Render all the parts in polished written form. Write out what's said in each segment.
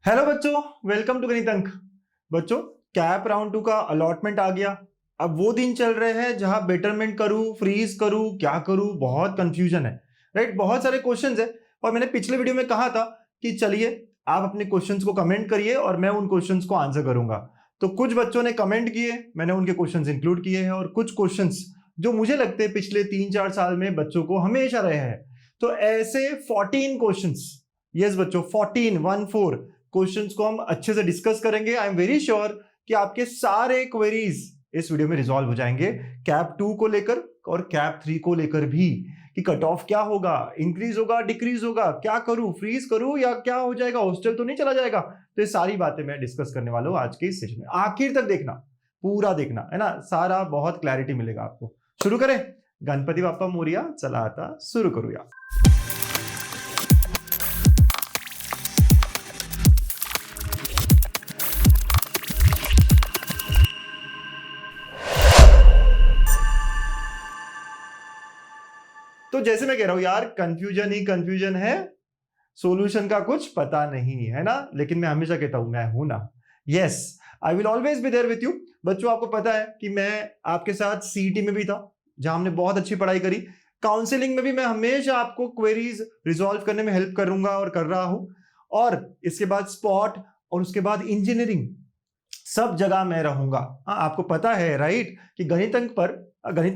Hello बच्चों, welcome to गणित अंक। बच्चों, कैप राउंड 2 का अलॉटमेंट आ गया। अब वो दिन चल रहे हैं जहां बेटरमेंट करूं, फ्रीज करूं, क्या करूं, बहुत कंफ्यूजन है। राइट, बहुत सारे क्वेश्चंस है। और मैंने पिछले वीडियो में कहा था कि चलिए आप अपने क्वेश्चंस को कमेंट करिए और मैं उन क्वेश्चंस को आंसर करूंगा। तो कुछ बच्चों ने कमेंट किए, मैंने उनके क्वेश्चंस इंक्लूड किए हैं, और कुछ क्वेश्चंस जो मुझे लगते हैं पिछले 3-4 साल में बच्चों को हमेशा रहे हैं। तो ऐसे 14 क्वेश्चंस, यस बच्चों, 14 क्वेश्चंस को हम अच्छे से डिस्कस करेंगे। आई एम वेरी श्योर कि आपके सारे क्वेरीज इस वीडियो में रिजॉल्व हो जाएंगे, कैप 2 को लेकर और कैप 3 को लेकर भी, कि कट ऑफ क्या होगा, इंक्रीज होगा, डिक्रीज होगा, क्या करूं, फ्रीज करूं या क्या हो जाएगा, हॉस्टल तो नहीं चला जाएगा। तो ये सारी बातें मैं डिस्कस करने वाला हूं आज के इस सेशन में। आखिर तक देखना, पूरा देखना है ना, सारा बहुत क्लैरिटी मिलेगा आपको। शुरू करें। गणपति बाप्पा मोरिया, चला आता शुरू करूया। तो जैसे मैं कह रहा हूं यार, कंफ्यूजन ही कंफ्यूजन है, सॉल्यूशन का कुछ पता नहीं है ना। लेकिन मैं हमेशा कहता हूं मैं हूं ना। Yes, I will always be there with you. बच्चों, आपको पता है कि मैं आपके साथ सीईटी में भी था, जहां हमने बहुत अच्छी पढ़ाई करी। काउंसलिंग में भी मैं हमेशा आपको क्वेरीज रिजॉल्व करने में हेल्प करूंगा और कर रहा हूं। और इसके बाद स्पॉट, और उसके बाद इंजीनियरिंग, सब जगह मैं रहूंगा। हाँ, आपको पता है राइट कि गणित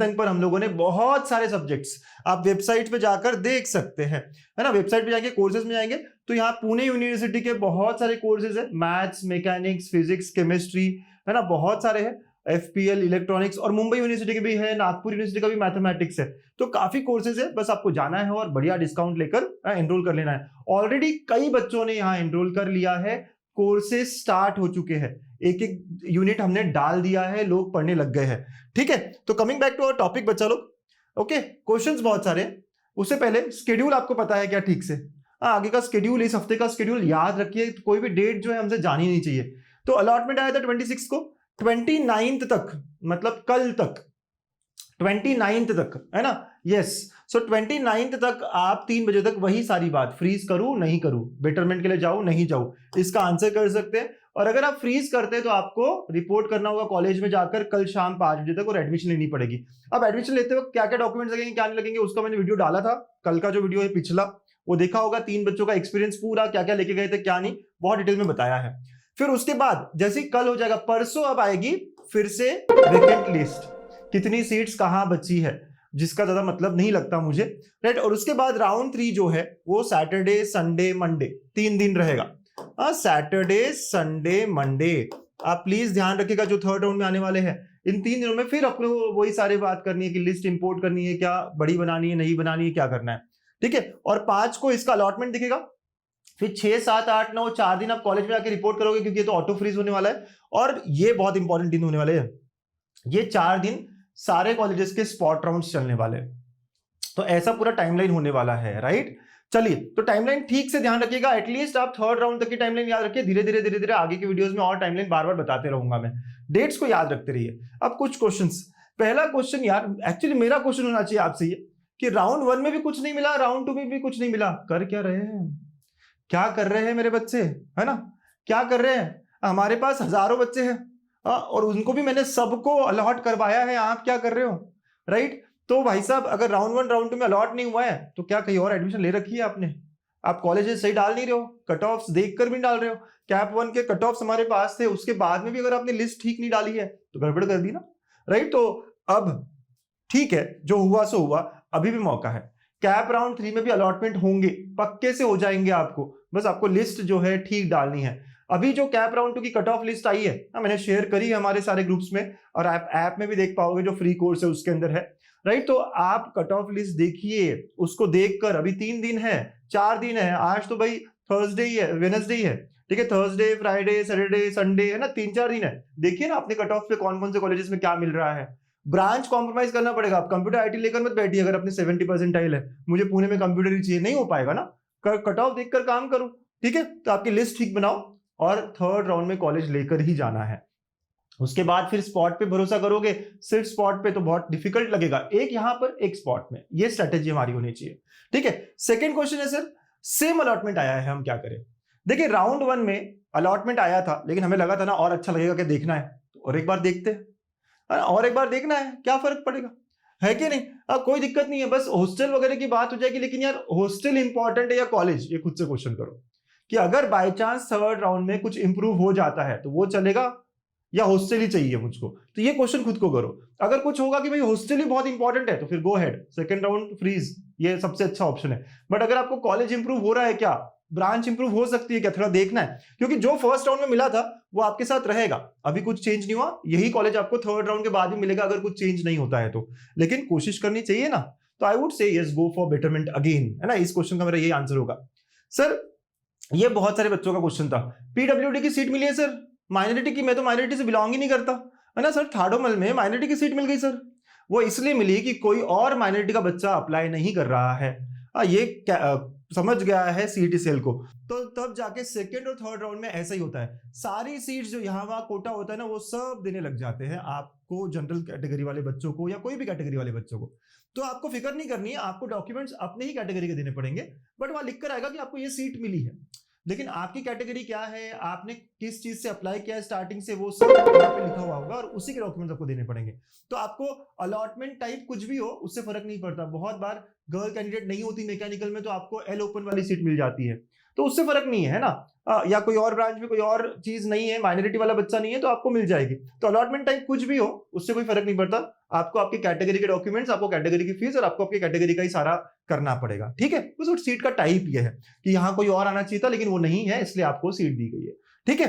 अंक पर हम लोगों ने बहुत सारे सब्जेक्ट्स, आप वेबसाइट पे जाकर देख सकते हैं, है ना। वेबसाइट पे जाके कोर्सेज में जाएंगे तो यहाँ पुणे यूनिवर्सिटी के बहुत सारे कोर्सेज है, मैथ्स, मैकेनिक्स, फिजिक्स, केमिस्ट्री, है ना, बहुत सारे हैं। एफपीएल, इलेक्ट्रॉनिक्स, और मुंबई यूनिवर्सिटी के भी है, नागपुर यूनिवर्सिटी का भी मैथमेटिक्स है। तो काफी कोर्सेज है, बस आपको जाना है और बढ़िया डिस्काउंट लेकर एनरोल कर लेना है। ऑलरेडी कई बच्चों ने यहाँ एनरोल कर लिया है, कोर्सेज स्टार्ट हो चुके हैं, एक एक यूनिट हमने डाल दिया है, लोग पढ़ने लग गए हैं। ठीक है, तो coming back to our topic बच्चा लोग। ओके, क्वेश्चंस बहुत सारे। उससे पहले स्केड्यूल आपको पता है क्या ठीक से? आगे का स्केड्यूल, इस हफ्ते का स्केड्यूल याद रखिए, कोई भी डेट जो है हमसे जानी नहीं चाहिए। तो अलॉटमेंट आया था 26 को, 29 तक, मतलब कल तक, 29 तक, है ना। यस, सो 29 तक आप 3 बजे तक वही सारी बात, फ्रीज करूं नहीं करूं, बेटरमेंट के लिए जाऊं नहीं जाऊं, इसका आंसर कर सकते हैं। और अगर आप फ्रीज करते हैं तो आपको रिपोर्ट करना होगा कॉलेज में जाकर कल शाम 5 बजे तक, और एडमिशन लेनी पड़ेगी। अब एडमिशन लेते वक्त क्या क्या डॉक्यूमेंट्स लगेंगे, क्या नहीं लगेंगे, उसका मैंने वीडियो डाला था। कल का जो वीडियो है पिछला, वो देखा होगा। 3 बच्चों का एक्सपीरियंस पूरा, क्या क्या लेके गए थे क्या नहीं, बहुत डिटेल में बताया है। फिर उसके बाद जैसे ही कल हो जाएगा, परसों अब आएगी फिर से वेकेंट लिस्ट, कितनी सीट्स कहां बची है, जिसका ज्यादा मतलब नहीं लगता मुझे, राइट। और उसके बाद राउंड 3 जो है वो सैटरडे, संडे, मंडे, 3 दिन रहेगा। Saturday, Sunday, Monday. आप प्लीज ध्यान रखिएगा जो थर्ड राउंड में आने वाले हैं, इन 3 दिनों में फिर अपने वही सारी बात करनी है कि लिस्ट इंपोर्ट करनी है, क्या बड़ी बनानी है, नहीं बनानी है, क्या करना है। ठीक है, और 5 को इसका अलॉटमेंट दिखेगा। फिर 6, 7, 8, 9, 4 दिन आप कॉलेज में आके रिपोर्ट करोगे, क्योंकि ये तो ऑटो फ्रीज होने वाला है। और ये बहुत इंपॉर्टेंट दिन होने वाले हैं, ये 4 दिन सारे कॉलेजेस के स्पॉट राउंड्स चलने वाले हैं। तो ऐसा पूरा टाइमलाइन होने वाला है, राइट। चलिए, तो टाइमलाइन ठीक से ध्यान रखिएगा, एटलीस्ट आप थर्ड राउंड तक की टाइमलाइन याद रखिए। धीरे धीरे आगे के वीडियोस में और टाइमलाइन बार बार बताते रहूंगा मैं, डेट्स को याद रखते रहिए। अब कुछ क्वेश्चंस। पहला क्वेश्चन यार, एक्चुअली मेरा क्वेश्चन होना चाहिए आपसे ये, कि राउंड 1 में भी कुछ नहीं मिला, राउंड 2 में भी कुछ नहीं मिला, कर क्या रहे हैं, क्या कर रहे हैं मेरे बच्चे, है ना, क्या कर रहे हैं। हमारे पास हजारों बच्चे हैं, और उनको भी मैंने सबको अलॉट करवाया है, आप क्या कर रहे हो, राइट। तो भाई साहब, अगर राउंड 1 राउंड 2 में अलॉट नहीं हुआ है तो क्या कहीं और एडमिशन ले रखी है आपने? आप कॉलेजेस सही डाल नहीं रहे हो, कट ऑफ्स देखकर भी डाल रहे हो। कैप 1 के कट ऑफ्स हमारे पास थे, उसके बाद में भी अगर आपने लिस्ट ठीक नहीं डाली है तो गड़बड़ कर दी ना, राइट। तो अब ठीक है, जो हुआ सो हुआ, अभी भी मौका है। कैप राउंड 3 में भी अलॉटमेंट होंगे, पक्के से हो जाएंगे आपको, बस आपको लिस्ट जो है ठीक डालनी है। अभी जो कैप राउंड 2 की कट ऑफ लिस्ट आई है, मैंने शेयर करी है हमारे सारे ग्रुप्स में, और आप ऐप में भी देख पाओगे, जो फ्री कोर्स है उसके अंदर है, राइट। तो आप कट ऑफ लिस्ट देखिए, उसको देखकर, अभी 3 दिन है, 4 दिन है, आज तो भाई थर्सडे ही है, वेडनेसडे ही है, ठीक है, थर्सडे, फ्राइडे, सैटरडे, संडे, है ना, 3-4 दिन है। देखिए ना अपने कट ऑफ पे कौन कौन से कॉलेजेस में क्या मिल रहा है। ब्रांच कॉम्प्रोमाइज करना पड़ेगा, आप कंप्यूटर आईटी लेकर मत बैठिए। अगर अपने 70 परसेंटाइल है, मुझे पुणे में कंप्यूटर ही चाहिए, नहीं हो पाएगा ना। कट ऑफ देखकर काम करो, ठीक है। तो आपकी लिस्ट ठीक बनाओ, और थर्ड राउंड में कॉलेज लेकर ही जाना है। उसके बाद फिर स्पॉट पे भरोसा करोगे, सिर्फ स्पॉट पे तो बहुत डिफिकल्ट लगेगा, एक यहां पर एक स्पॉट में, ये स्ट्रेटेजी हमारी होनी चाहिए, ठीक है। सेकंड क्वेश्चन है सर, सेम अलॉटमेंट आया है, हम क्या करें। देखिए राउंड 1 में अलॉटमेंट आया था, लेकिन हमें लगा था ना और अच्छा लगेगा कि देखना है तो और एक बार देखते हैं, और एक बार देखना है, क्या फर्क पड़ेगा, है कि नहीं। अब कोई दिक्कत नहीं है, बस हॉस्टल वगैरह की बात हो जाएगी, लेकिन यार हॉस्टल इंपॉर्टेंट है या कॉलेज, ये खुद से क्वेश्चन करो कि अगर बाय चांस थर्ड राउंड में कुछ इंप्रूव हो जाता है तो वो चलेगा या हॉस्टल ही चाहिए मुझको, तो ये क्वेश्चन खुद को करो। अगर कुछ होगा कि भाई हॉस्टल ही बहुत इंपॉर्टेंट है तो फिर गो हेड, सेकंड राउंड फ्रीज, ये सबसे अच्छा ऑप्शन है। बट अगर आपको कॉलेज इंप्रूव हो रहा है क्या, ब्रांच इंप्रूव हो सकती है क्या, थोड़ा देखना है, क्योंकि जो फर्स्ट राउंड में मिला था वो आपके साथ रहेगा, अभी कुछ चेंज नहीं हुआ, यही कॉलेज आपको थर्ड राउंड के बाद भी मिलेगा अगर कुछ चेंज नहीं होता है तो, लेकिन कोशिश करनी चाहिए ना। तो I would say yes, go for betterment again, है ना। इस क्वेश्चन का मेरा यही आंसर होगा। सर ये बहुत सारे बच्चों का क्वेश्चन था, पीडब्ल्यूडी की सीट मिली है सर, माइनॉरिटी की, मैं तो माइनॉरिटी से बिलोंग ही नहीं करता, है ना सर। थाडोमल में माइनॉरिटी की सीट मिल गई सर, वो इसलिए मिली कि कोई और माइनॉरिटी का बच्चा अप्लाई नहीं कर रहा है। ये समझ गया है सीईटी सेल को, तो तब जाके सेकंड और थर्ड राउंड में ऐसा ही होता है, सारी सीट्स जो यहाँ वहाँ कोटा होता है ना वो सब देने लग जाते हैं आपको, जनरल कैटेगरी वाले बच्चों को या कोई भी कैटेगरी वाले बच्चों को। तो आपको फिक्र नहीं करनी है, आपको डॉक्यूमेंट्स अपने ही कैटेगरी के देने पड़ेंगे, बट वहां लिख कर आएगा कि आपको ये सीट मिली है, लेकिन आपकी कैटेगरी क्या है, आपने किस चीज से अप्लाई किया है स्टार्टिंग से, वो सब यहाँ पे लिखा हुआ होगा और उसी के डॉक्यूमेंट्स आपको देने पड़ेंगे। तो आपको अलॉटमेंट टाइप कुछ भी हो उससे फर्क नहीं पड़ता, बहुत बार गर्ल कैंडिडेट नहीं होती मैकेनिकल में तो आपको एल ओपन वाली सीट मिल जाती है, तो उससे फर्क नहीं है ना। या कोई और ब्रांच में कोई और चीज नहीं है, माइनॉरिटी वाला बच्चा नहीं है तो आपको मिल जाएगी। तो अलॉटमेंट टाइप कुछ भी हो उससे कोई फर्क नहीं पड़ता, आपको आपकी कैटेगरी के डॉक्यूमेंट्स, आपको कैटेगरी की फीस और आपको आपकी कैटेगरी का ही सारा करना पड़ेगा, ठीक है। बस उस सीट का टाइप ये है कि यहाँ कोई और आना चाहिए था लेकिन वो नहीं है, इसलिए आपको सीट दी गई है, ठीक है।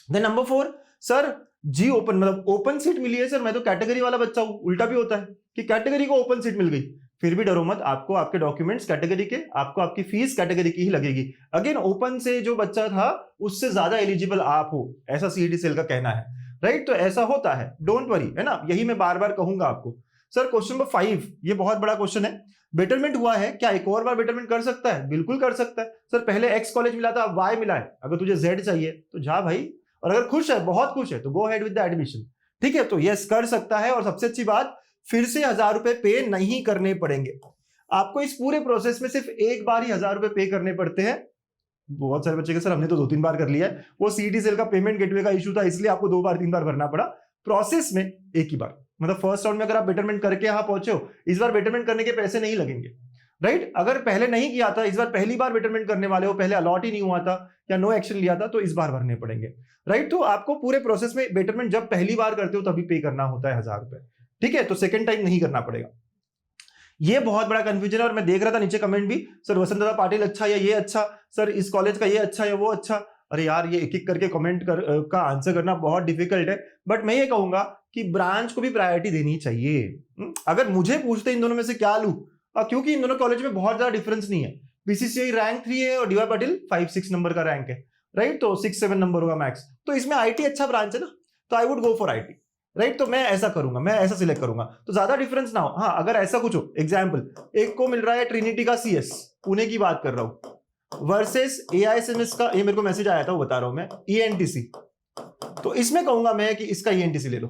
देन नंबर 4, सर जी ओपन मतलब ओपन सीट मिली है सर, मैं तो कैटेगरी वाला बच्चा हूं, उल्टा भी होता है कि कैटेगरी को ओपन सीट मिल गई, फिर भी डरो मत, आपको आपके डॉक्यूमेंट्स कैटेगरी के, आपको आपकी फीस कैटेगरी की ही लगेगी। अगेन ओपन से जो बच्चा था उससे ज्यादा एलिजिबल आप हो, ऐसा सीईटी सेल का कहना है, राइट। तो ऐसा होता है, डोंट वरी, है ना, यही मैं बार बार कहूंगा आपको। सर क्वेश्चन नंबर 5, ये बहुत बड़ा क्वेश्चन है, बेटरमेंट हुआ है क्या, एक और बार बेटरमेंट कर सकता है, बिल्कुल कर सकता है सर। पहले एक्स कॉलेज मिला था, अब वाई मिला है, अगर तुझे जेड चाहिए तो जा भाई, और अगर खुश है, बहुत खुश है, तो गो हेड विद द एडमिशन, ठीक है। तो यस कर सकता है, और सबसे अच्छी बात फिर से 1000 रुपए पे नहीं करने पड़ेंगे आपको, इस पूरे प्रोसेस में सिर्फ एक बार ही 1000 रुपए पे करने पड़ते हैं। बहुत सारे बच्चे के सर हमने तो 2-3 बार कर लिया है, वो सीईटी सेल का पेमेंट गेटवे का इशू था इसलिए आपको 2 बार 3 बार भरना पड़ा, प्रोसेस में एक ही बार, मतलब फर्स्ट राउंड में अगर आप बेटरमेंट करके यहां पहुंचे हो, इस बार बेटरमेंट करने के पैसे नहीं लगेंगे, राइट। अगर पहले नहीं किया था, इस बार पहली बार बेटरमेंट करने वाले हो, पहले अलॉट ही नहीं हुआ था या नो एक्शन लिया था, तो इस बार भरने पड़ेंगे, राइट। तो आपको पूरे प्रोसेस में बेटरमेंट जब पहली बार करते हो तभी पे करना होता है 1000 रुपए, ठीक है। तो सेकंड टाइम नहीं करना पड़ेगा। ये बहुत बड़ा कंफ्यूजन है, और मैं देख रहा था नीचे कमेंट भी, सर वसंतदादा पाटिल अच्छा या ये अच्छा, सर इस कॉलेज का ये अच्छा या वो अच्छा। अरे यार ये एक एक करके कमेंट का आंसर करना बहुत डिफिकल्ट है, बट मैं ये कहूंगा कि ब्रांच को भी प्रायोरिटी देनी चाहिए। अगर मुझे पूछते इन दोनों में से क्या लूं, क्योंकि इन दोनों कॉलेज में बहुत ज्यादा डिफरेंस नहीं है, बीसीसीआई रैंक 3 है और डीवाई पाटिल 5-6 नंबर का रैंक है, राइट। तो 6-7 नंबर होगा मैक्स, तो इसमें आईटी अच्छा ब्रांच है ना, तो I would go for IT, right. तो मैं ऐसा करूंगा, मैं ऐसा सिलेक्ट करूंगा, तो ज्यादा डिफरेंस ना हो। हाँ अगर ऐसा कुछ हो, एग्जाम्पल एक को मिल रहा है ट्रिनिटी का सीएस, पुणे की बात कर रहा हूं, वर्सेस एआईएसएमएस का, ये मेरे को मैसेज आया था वो बता रहा हूं मैं, ईएनटीसी, तो इसमें कहूंगा मैं कि इसका ईएनटीसी ले लो,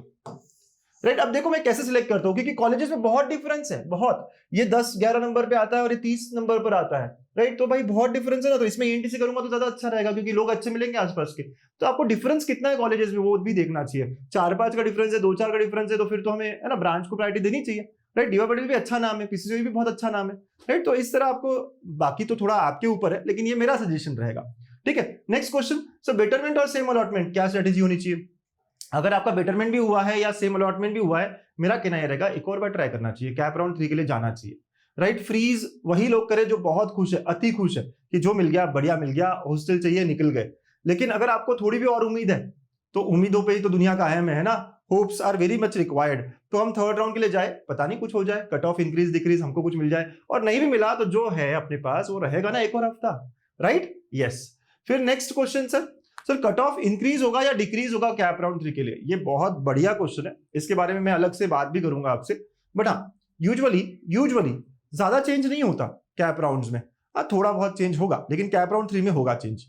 राइट। अब देखो मैं कैसे सिलेक्ट करता हूं, क्योंकि कॉलेजेस में बहुत डिफरेंस है, बहुत, ये 10-11 नंबर पे आता है और ये 30 नंबर पर आता है, राइट। तो भाई बहुत डिफरेंस है ना, तो इसमें ईएनटीसी करूंगा तो ज्यादा अच्छा रहेगा, क्योंकि लोग अच्छे मिलेंगे आसपास के। तो आपको डिफरेंस कितना है कॉलेजेस में वो भी देखना चाहिए, 4-5 का डिफरेंस है, 2-4 का डिफरेंस है, तो फिर तो हमें, है ना, ब्रांच को प्रायोरिटी देनी चाहिए, राइट। डीवाई पाटिल भी अच्छा नाम है, पीसीसीआई भी बहुत अच्छा नाम है, राइट। तो इस तरह आपको, बाकी तो थोड़ा आपके ऊपर है, लेकिन ये मेरा सजेशन रहेगा, ठीक है। नेक्स्ट क्वेश्चन, सर बेटरमेंट और सेम अलॉटमेंट क्या स्ट्रेटेजी होनी चाहिए। अगर आपका बेटरमेंट भी हुआ है या सेम अलॉटमेंट भी हुआ है, मेरा कहना यह रहेगा एक और बार ट्राई करना चाहिए, कैप राउंड 3 के लिए जाना चाहिए, राइट। फ्रीज वही लोग करे जो बहुत खुश है, अति खुश है कि जो मिल गया बढ़िया मिल गया, हॉस्टल चाहिए निकल गए। लेकिन अगर आपको थोड़ी भी और उम्मीद है, तो उम्मीदों पे ही तो दुनिया का अहम है ना, hopes are very much required. तो हम थर्ड राउंड के लिए जाए, पता नहीं कुछ हो जाए, कट ऑफ इंक्रीज डिक्रीज हमको कुछ मिल जाए, और नहीं भी मिला तो जो है अपने पास वो रहेगा ना एक और हफ्ता, राइट। यस। फिर next question, sir cut off increase होगा या डिक्रीज होगा कैप राउंड 3 के लिए, ये बहुत बढ़िया क्वेश्चन है, इसके बारे में मैं अलग से बात भी करूंगा आपसे। बट हाँ यूजुअली ज्यादा चेंज नहीं होता कैप राउंड्स में, थोड़ा बहुत चेंज होगा, लेकिन कैप राउंड 3 में होगा चेंज,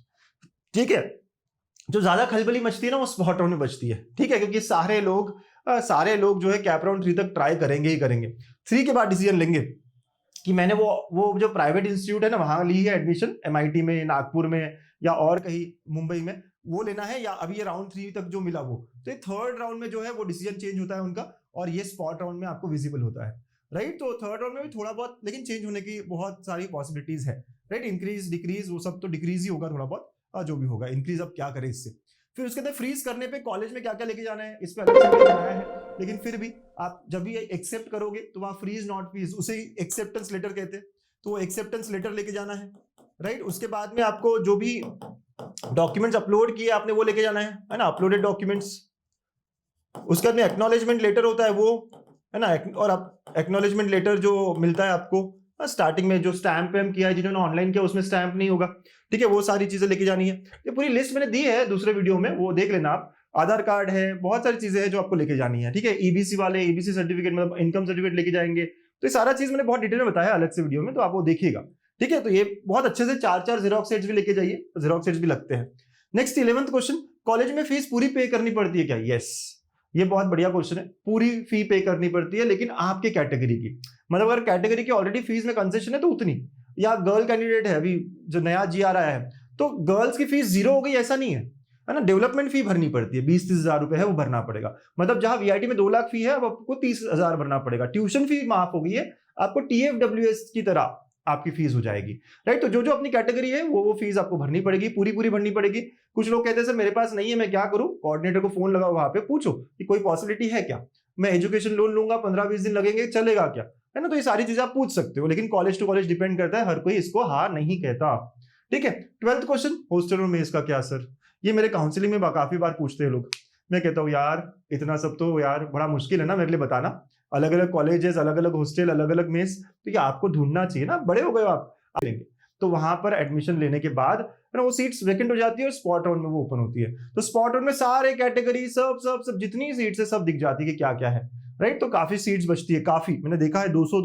ठीक है। जो ज्यादा खलबली मचती है ना वो स्पॉट राउंड में बचती है, ठीक है, क्योंकि सारे लोग जो है कैप राउंड 3 तक ट्राई करेंगे ही करेंगे, 3 के बाद डिसीजन लेंगे कि मैंने वो जो प्राइवेट इंस्टीट्यूट है ना वहां ली है एडमिशन, एमआईटी में, नागपुर में, या और कहीं मुंबई में, वो लेना है, या अभी ये राउंड 3 तक जो मिला वो, तो ये थर्ड राउंड में जो है वो डिसीजन चेंज होता है उनका, और ये स्पॉट राउंड में आपको विजिबल होता है, राइट। तो थर्ड राउंड में भी थोड़ा बहुत लेकिन चेंज होने की बहुत सारी पॉसिबिलिटीज है, राइट। इंक्रीज डिक्रीज वो सब तो डिक्रीज ही होगा थोड़ा बहुत, जो भी होगा। इंक्रीज अब क्या करे इससे। फिर उसके अंदर फ्रीज करने पे कॉलेज में क्या क्या लेके जाना है, इस पे अलग से वीडियो बनाया है, लेकिन फिर भी आप जब भी एक्सेप्ट करोगे तो वहां फ्रीज नॉट फ्रीज, उसे एक्सेप्टेंस लेटर कहते हैं, तो वो एक्सेप्टेंस लेटर लेके जाना है, राइट। उसके बाद में आपको जो भी डॉक्यूमेंट्स अपलोड किए आपने वो लेके जाना है ना, अपलोडेड डॉक्यूमेंट्स। उसके बाद में एक्नॉलेजमेंट लेटर होता है वो, है ना, और आप एक्नॉलेजमेंट लेटर जो मिलता है आपको स्टार्टिंग में, जो स्टैंप वैम्प किया है जिन्होंने ऑनलाइन किया उसमें स्टैंप नहीं होगा, ठीक है, वो सारी चीजें लेके जानी है। ये पूरी लिस्ट मैंने दी है दूसरे वीडियो में, वो देख लेना आप। आधार कार्ड है, बहुत सारी चीजें हैं जो आपको लेके जानी है, ठीक है। ईबीसी वाले ईबीसी सर्टिफिकेट मतलब इनकम सर्टिफिकेट लेके जाएंगे, तो ये सारा चीज मैंने बहुत डिटेल में बताया अलग से वीडियो में, तो आप वो देखिएगा, ठीक है। तो ये बहुत अच्छे से 4-4 जेरोक्स सेट्स भी लेके जाइए, जेरोक्स सेट्स भी लगते हैं। नेक्स्ट 11th क्वेश्चन, कॉलेज में फीस पूरी पे करनी पड़ती है क्या? यस, ये बहुत बढ़िया क्वेश्चन है। पूरी फी पे करनी पड़ती है, लेकिन आपके कैटेगरी की, मतलब अगर कैटेगरी की ऑलरेडी फीस में कंसेशन है तो उतनी, या गर्ल कैंडिडेट है अभी जो नया जी आ रहा है तो गर्ल्स की फीस 0 हो गई ऐसा नहीं है, है ना। डेवलपमेंट फी भरनी पड़ती है, 20-30 हजार रुपए है वो भरना पड़ेगा। मतलब जहां वीआईटी में 2 लाख फी है अब आपको 30 हजार भरना पड़ेगा। ट्यूशन फी माफ हो गई है, आपको टीएफडब्ल्यूएस की तरह आपकी फीस हो जाएगी, राइट। तो जो अपनी कैटेगरी है वो फीस आपको भरनी पड़ेगी, पूरी भरनी पड़ेगी। कुछ लोग कहते हैं सर मेरे पास नहीं है, मैं क्या करूं? कोऑर्डिनेटर को फोन लगाओ, वहां पे पूछो कि कोई पॉसिबिलिटी है क्या, मैं एजुकेशन लोन लूंगा, 15-20 दिन लगेंगे, चलेगा क्या, है ना। तो ये सारी चीजें आप पूछ सकते हो, लेकिन कॉलेज टू कॉलेज डिपेंड करता है, हर कोई इसको हाँ नहीं कहता, ठीक है। 12th क्वेश्चन, हॉस्टल और मेस का क्या सर? ये मेरे काउंसलिंग में काफी बार पूछते हैं लोग। मैं कहता हूँ यार इतना सब तो यार बड़ा मुश्किल है ना मेरे लिए बताना, अलग अलग कॉलेजेस, अलग अलग हॉस्टल, अलग अलग मेस, तो ये आपको ढूंढना चाहिए ना, बड़े हो गए आप लेंगे। तो वहां पर एडमिशन लेने के बाद ना वो सीट्स वैकेंट हो जाती है और स्पॉट राउंड में वो ओपन होती है, तो स्पॉट राउंड में सारे कैटेगरी सब जितनी सीट्स है सब दिख जाती है कि क्या क्या है, राइट। तो काफी सीट्स बचती है, काफी मैंने देखा है 200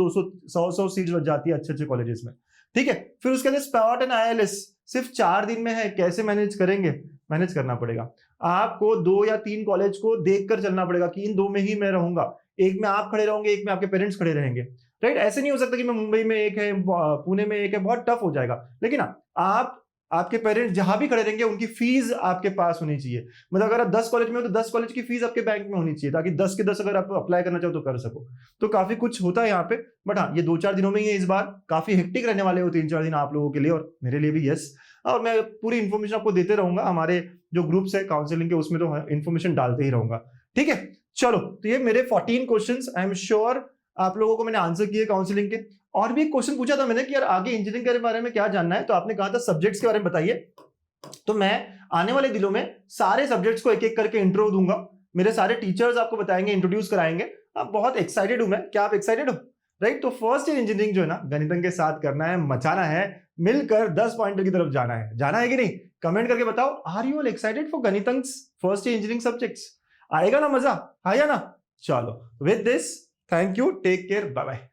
100 सीट्स बच जाती है अच्छे अच्छे कॉलेजेस में, ठीक है। फिर उसके अंदर स्पॉट एंड आईएलएस सिर्फ 4 दिन में है, कैसे मैनेज करेंगे? मैनेज करना पड़ेगा आपको, 2 या 3 कॉलेज को देखकर चलना पड़ेगा कि इन 2 में ही मैं रहूंगा, एक में आप खड़े रहोगे, एक में आपके पेरेंट्स खड़े रहेंगे, राइट। ऐसे नहीं हो सकता कि मैं मुंबई में एक है, पुणे में एक है, बहुत टफ हो जाएगा। लेकिन आप आपके पेरेंट्स जहां भी खड़े रहेंगे उनकी फीस आपके पास होनी चाहिए, मतलब अगर आप 10 कॉलेज में हो तो 10 कॉलेज की फीस आपके बैंक में होनी चाहिए, ताकि 10 के 10 अगर आप अप्लाई करना चाहो तो कर सको। तो काफी कुछ होता है यहाँ पे, बट हाँ ये 2-4 दिनों में ही है, इस बार काफी हेक्टिक रहने वाले हो 3-4 दिन आप लोगों के लिए और मेरे लिए भी, यस। और मैं पूरी इन्फॉर्मेशन आपको देते रहूंगा, हमारे जो ग्रुप्स है काउंसलिंग के उसमें तो इन्फॉर्मेशन डालते ही रहूंगा, ठीक है। चलो, तो ये मेरे 14 क्वेश्चंस, आई एम श्योर आप लोगों को मैंने आंसर किए काउंसलिंग के। और भी एक क्वेश्चन पूछा था मैंने कि यार आगे इंजीनियरिंग के बारे में क्या जानना है, तो आपने कहा था सब्जेक्ट्स के बारे में बताइए, तो मैं आने वाले दिनों में सारे सब्जेक्ट्स को एक एक करके इंट्रो दूंगा, मेरे सारे टीचर्स आपको बताएंगे, इंट्रोड्यूस कराएंगे। आप बहुत एक्साइटेड हूं मैं, क्या आप एक्साइटेड हो? राइट। तो फर्स्ट ईयर इंजीनियरिंग जो है ना गणितज्ञ के साथ करना है, मचाना है, मिलकर 10 पॉइंटर की तरफ जाना है कि नहीं? कमेंट करके बताओ, are you all excited for गणितज्ञ फर्स्ट ईयर इंजीनियरिंग सब्जेक्ट्स? आएगा ना मजा, आया ना? चलो, with this thank you, take care, bye bye.